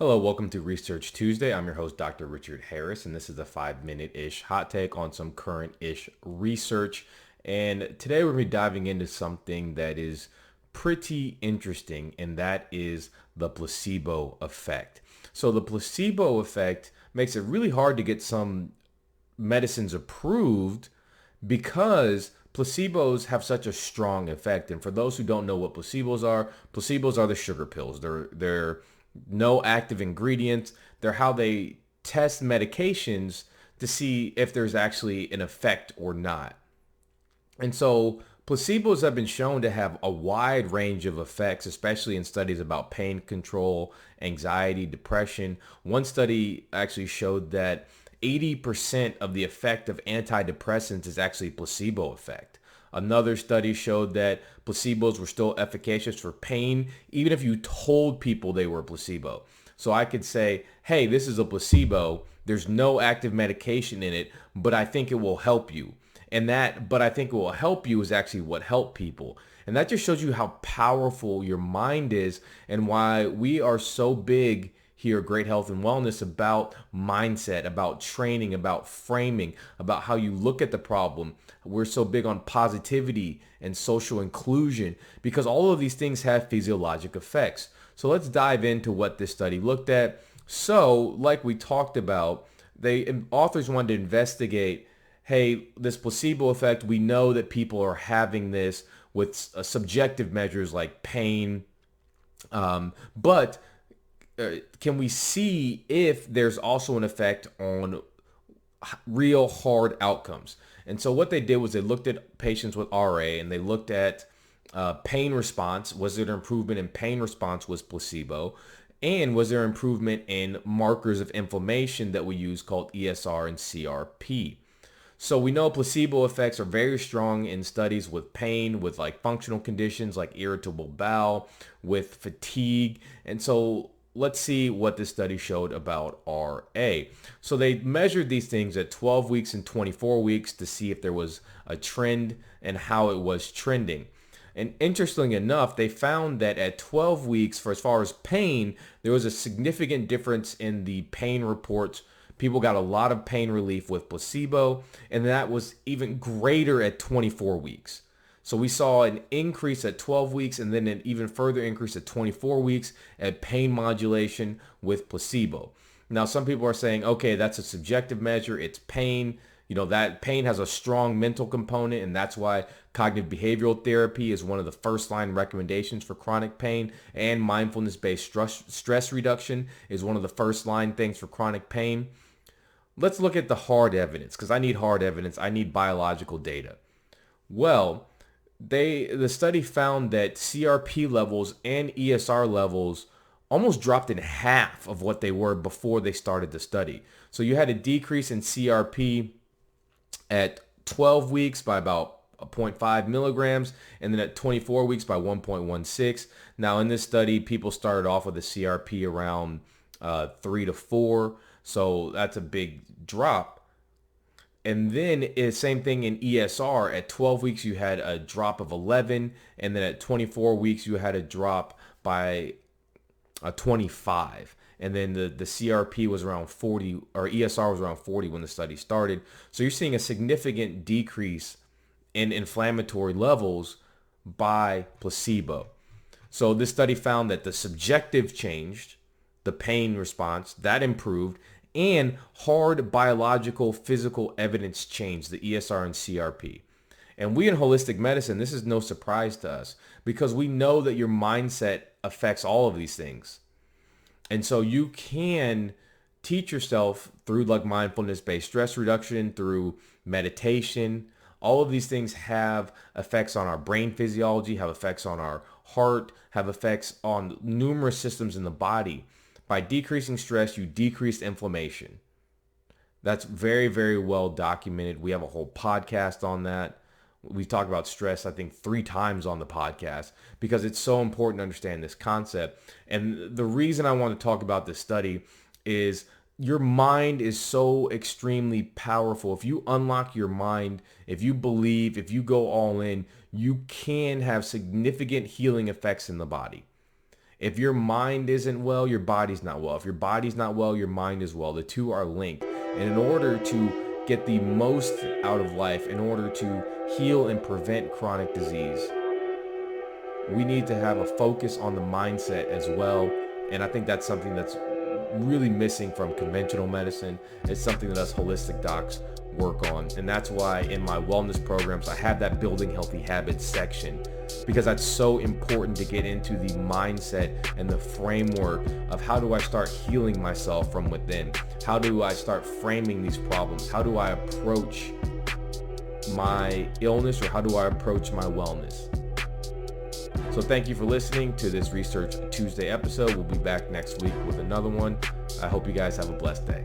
Hello, welcome to Research Tuesday. I'm your host, Dr. Richard Harris, and this is a 5-minute-ish hot take on some current-ish research. And today we're going to be diving into something that is pretty interesting, and that is the placebo effect. So the placebo effect makes it really hard to get some medicines approved because placebos have such a strong effect. And for those who don't know what placebos are the sugar pills. They're no active ingredients. They're how they test medications to see if there's actually an effect or not. And so placebos have been shown to have a wide range of effects, especially in studies about pain control, anxiety, depression. One study actually showed that 80% of the effect of antidepressants is actually placebo effect. Another study showed that placebos were still efficacious for pain, even if you told people they were a placebo. So I could say, hey, this is a placebo. There's no active medication in it, but I think it will help you. But I think it will help you is actually what helped people. And that just shows you how powerful your mind is and why we are so big here at Great Health and Wellness about mindset, about training, about framing, about how you look at the problem. We're so big on positivity and social inclusion because all of these things have physiologic effects. So let's dive into what this study looked at. So, like we talked about, authors wanted to investigate, hey, this placebo effect, we know that people are having this with subjective measures like pain, but can we see if there's also an effect on real hard outcomes? And so what they did was they looked at patients with RA and they looked at pain response. Was there an improvement in pain response with placebo? And was there improvement in markers of inflammation that we use called ESR and CRP? So we know placebo effects are very strong in studies with pain, with like functional conditions like irritable bowel, with fatigue. And so let's see what this study showed about RA. So they measured these things at 12 weeks and 24 weeks to see if there was a trend and how it was trending. And interestingly enough, they found that at 12 weeks, for as far as pain, there was a significant difference in the pain reports. People got a lot of pain relief with placebo, and that was even greater at 24 weeks. So we saw an increase at 12 weeks and then an even further increase at 24 weeks at pain modulation with placebo. Now, some people are saying, okay, that's a subjective measure. It's pain. You know, that pain has a strong mental component, and that's why cognitive behavioral therapy is one of the first line recommendations for chronic pain, and mindfulness-based stress reduction is one of the first line things for chronic pain. Let's look at the hard evidence, because I need hard evidence. I need biological data. Well, the study found that CRP levels and ESR levels almost dropped in half of what they were before they started the study. So you had a decrease in CRP at 12 weeks by about 0.5 milligrams, and then at 24 weeks by 1.16. Now in this study, people started off with a CRP around 3 to 4, so that's a big drop. And then it's same thing in ESR. At 12 weeks, you had a drop of 11. And then at 24 weeks, you had a drop by 25. And then the CRP was around 40, or ESR was around 40 when the study started. So you're seeing a significant decrease in inflammatory levels by placebo. So this study found that the subjective changed, the pain response, that improved, and hard biological physical evidence changed, the ESR and CRP. And we in holistic medicine, this is no surprise to us because we know that your mindset affects all of these things. And so you can teach yourself through like mindfulness-based stress reduction, through meditation. All of these things have effects on our brain physiology, have effects on our heart, have effects on numerous systems in the body. By decreasing stress, you decrease inflammation. That's very, very well documented. We have a whole podcast on that. We've talked about stress, I think, 3 times on the podcast because it's so important to understand this concept. And the reason I want to talk about this study is your mind is so extremely powerful. If you unlock your mind, if you believe, if you go all in, you can have significant healing effects in the body. If your mind isn't well, your body's not well. If your body's not well, your mind is well. The two are linked. And in order to get the most out of life, in order to heal and prevent chronic disease, we need to have a focus on the mindset as well. And I think that's something that's really missing from conventional medicine. It's something that us holistic docs work on. And that's why in my wellness programs, I have that building healthy habits section, because that's so important to get into the mindset and the framework of how do I start healing myself from within? How do I start framing these problems? How do I approach my illness, or how do I approach my wellness? So thank you for listening to this Research Tuesday episode. We'll be back next week with another one. I hope you guys have a blessed day.